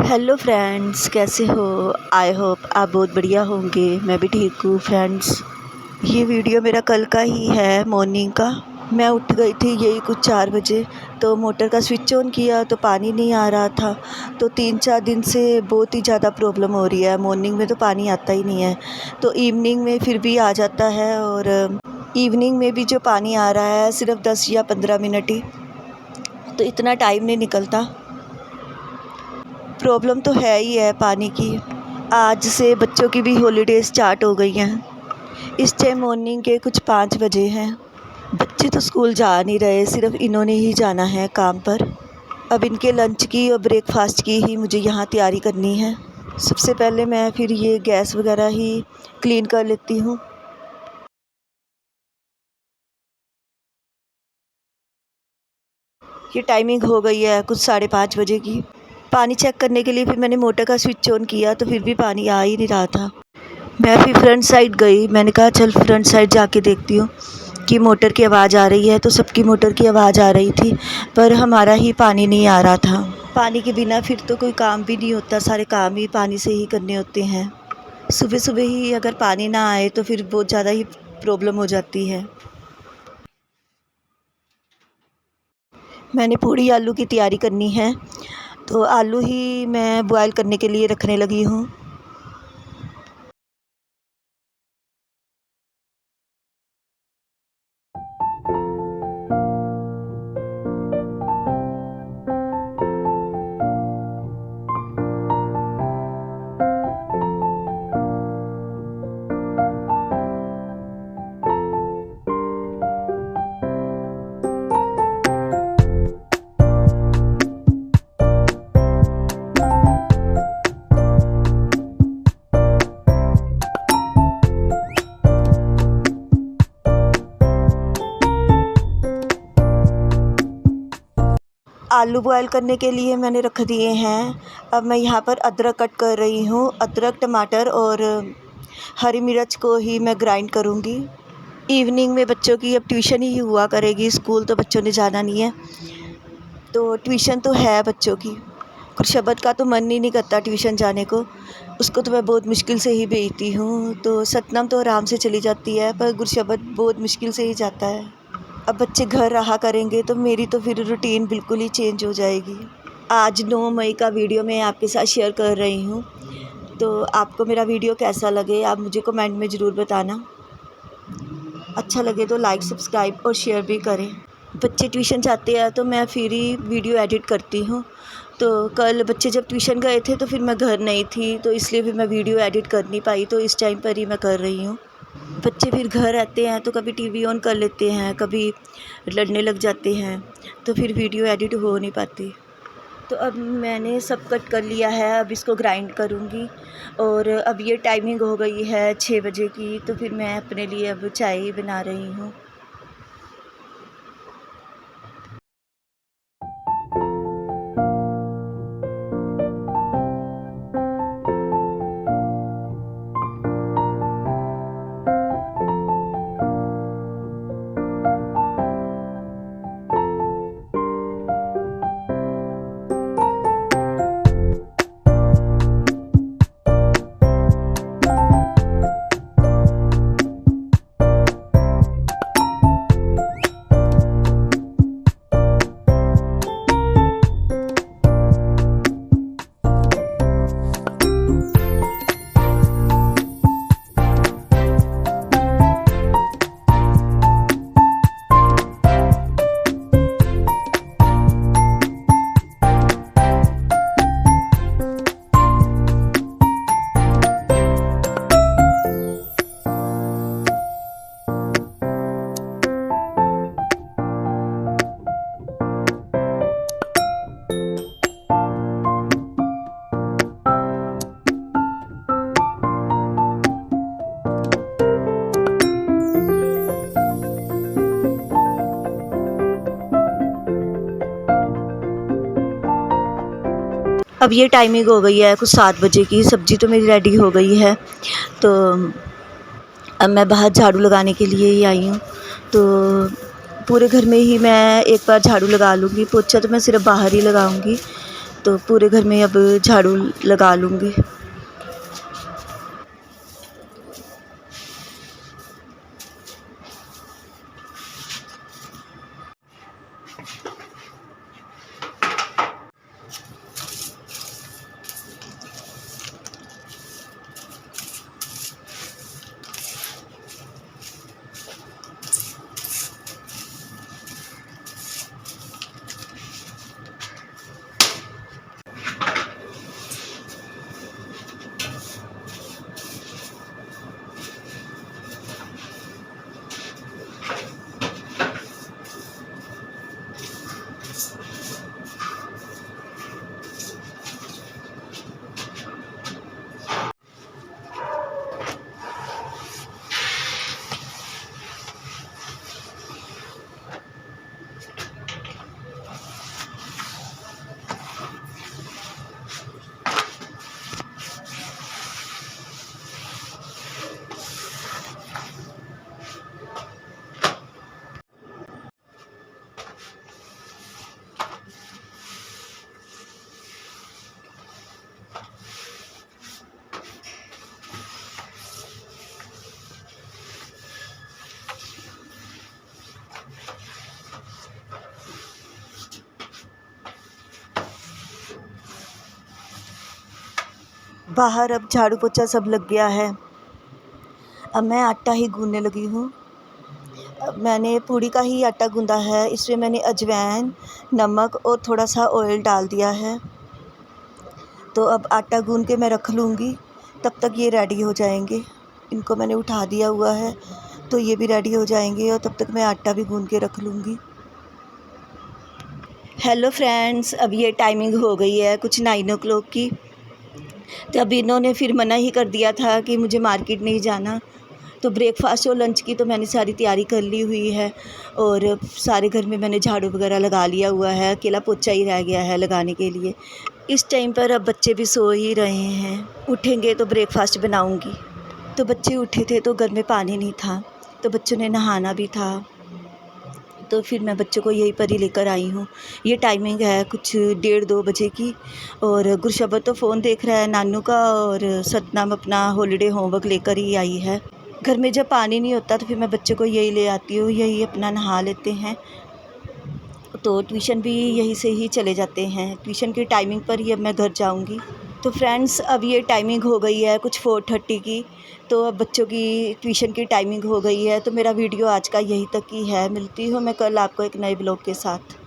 Hello friends, कैसे हो? I hope आप बहुत बढ़िया होंगे। मैं भी ठीक हूँ फ्रेंड्स। ये वीडियो मेरा कल का ही है, मॉर्निंग का। मैं उठ गई थी यही कुछ 4 बजे, तो मोटर का स्विच ऑन किया तो पानी नहीं आ रहा था। तो 3-4 दिन से बहुत ही ज़्यादा प्रॉब्लम हो रही है। मॉर्निंग में तो पानी आता ही नहीं है, तो इवनिंग में फिर भी आ जाता है। और इवनिंग में भी जो पानी आ रहा है सिर्फ 10 या 15 मिनट ही, तो इतना टाइम नहीं निकलता। प्रॉब्लम तो है ही है पानी की। आज से बच्चों की भी हॉलीडे स्टार्ट हो गई हैं। इस टाइम मॉर्निंग के कुछ 5 बजे हैं। बच्चे तो स्कूल जा नहीं रहे, सिर्फ इन्होंने ही जाना है काम पर। अब इनके लंच की और ब्रेकफास्ट की ही मुझे यहाँ तैयारी करनी है। सबसे पहले मैं फिर ये गैस वगैरह ही क्लीन कर लेती हूँ। ये टाइमिंग हो गई है कुछ 5:30 बजे की। पानी चेक करने के लिए फिर मैंने मोटर का स्विच ऑन किया तो फिर भी पानी आ ही नहीं रहा था। मैं फिर फ्रंट साइड गई। मैंने कहा चल फ्रंट साइड जाके देखती हूँ कि मोटर की आवाज़ आ रही है। तो सबकी मोटर की आवाज़ आ रही थी, पर हमारा ही पानी नहीं आ रहा था। पानी के बिना फिर तो कोई काम भी नहीं होता, सारे काम ही पानी से ही करने होते हैं। सुबह सुबह ही अगर पानी ना आए तो फिर बहुत ज़्यादा ही प्रॉब्लम हो जाती है। मैंने पूड़ी आलू की तैयारी करनी है, तो आलू ही मैं बॉयल करने के लिए रखने लगी हूँ। आलू बॉयल करने के लिए मैंने रख दिए हैं। अब मैं यहाँ पर अदरक कट कर रही हूँ। अदरक, टमाटर और हरी मिर्च को ही मैं ग्राइंड करूँगी। इवनिंग में बच्चों की अब ट्यूशन ही हुआ करेगी, स्कूल तो बच्चों ने जाना नहीं है। तो ट्यूशन तो है बच्चों की। गुरशबत का तो मन ही नहीं करता ट्यूशन जाने को। उसको तो मैं बहुत मुश्किल से ही भेजती हूँ। तो सतनाम तो आराम से चली जाती है, पर गुरशबत बहुत मुश्किल से ही जाता है। अब बच्चे घर रहा करेंगे तो मेरी तो फिर रूटीन बिल्कुल ही चेंज हो जाएगी। आज 9 मई का वीडियो मैं आपके साथ शेयर कर रही हूँ। तो आपको मेरा वीडियो कैसा लगे आप मुझे कमेंट में ज़रूर बताना। अच्छा लगे तो लाइक, सब्सक्राइब और शेयर भी करें। बच्चे ट्यूशन जाते हैं तो मैं फिर ही वीडियो एडिट करती हूँ। तो कल बच्चे जब ट्यूशन गए थे तो फिर मैं घर नहीं थी, तो इसलिए फिर मैं वीडियो एडिट कर नहीं पाई। तो इस टाइम पर ही मैं कर रही हूँ। बच्चे फिर घर आते हैं तो कभी टीवी ऑन कर लेते हैं, कभी लड़ने लग जाते हैं, तो फिर वीडियो एडिट हो नहीं पाती। तो अब मैंने सब कट कर लिया है, अब इसको ग्राइंड करूँगी। और अब ये टाइमिंग हो गई है 6 बजे की, तो फिर मैं अपने लिए अब चाय बना रही हूँ। अब ये टाइमिंग हो गई है कुछ 7 बजे की। सब्ज़ी तो मेरी रेडी हो गई है। तो अब मैं बाहर झाड़ू लगाने के लिए ही आई हूँ। तो पूरे घर में ही मैं एक बार झाड़ू लगा लूँगी। पोछा तो मैं सिर्फ़ बाहर ही लगाऊँगी। तो पूरे घर में अब झाड़ू लगा लूँगी। बाहर अब झाड़ू पोछा सब लग गया है। अब मैं आटा ही गूँथने लगी हूँ। अब मैंने पूड़ी का ही आटा गूँधा है। इसमें मैंने अजवाइन, नमक और थोड़ा सा ऑयल डाल दिया है। तो अब आटा गूँध के मैं रख लूँगी, तब तक ये रेडी हो जाएंगे। इनको मैंने उठा दिया हुआ है, तो ये भी रेडी हो जाएंगे और तब तक मैं आटा भी गूँध के रख लूँगी। हेलो फ्रेंड्स, अब ये टाइमिंग हो गई है कुछ 9 o'clock की। तो अब इन्होंने फिर मना ही कर दिया था कि मुझे मार्केट नहीं जाना। तो ब्रेकफास्ट और लंच की तो मैंने सारी तैयारी कर ली हुई है और सारे घर में मैंने झाड़ू वगैरह लगा लिया हुआ है। अकेला पोछा ही रह गया है लगाने के लिए। इस टाइम पर अब बच्चे भी सो ही रहे हैं। उठेंगे तो ब्रेकफास्ट बनाऊंगी। तो बच्चे उठे थे तो घर में पानी नहीं था, तो बच्चों ने नहाना भी था, तो फिर मैं बच्चों को यहीं पर ही लेकर आई हूँ। ये टाइमिंग है कुछ 1:30-2 बजे की। और गुरशबत तो फ़ोन देख रहा है नानू का, और सतनाम अपना हॉलीडे होमवर्क लेकर ही आई है। घर में जब पानी नहीं होता तो फिर मैं बच्चों को यही ले आती हूँ, यही अपना नहा लेते हैं। तो ट्यूशन भी यहीं से ही चले जाते हैं। ट्यूशन की टाइमिंग पर ही अब मैं घर जाऊँगी। तो फ्रेंड्स, अब ये टाइमिंग हो गई है कुछ 4:30 की। तो अब बच्चों की ट्यूशन की टाइमिंग हो गई है। तो मेरा वीडियो आज का यहीं तक ही है। मिलती हूँ मैं कल आपको एक नए ब्लॉग के साथ।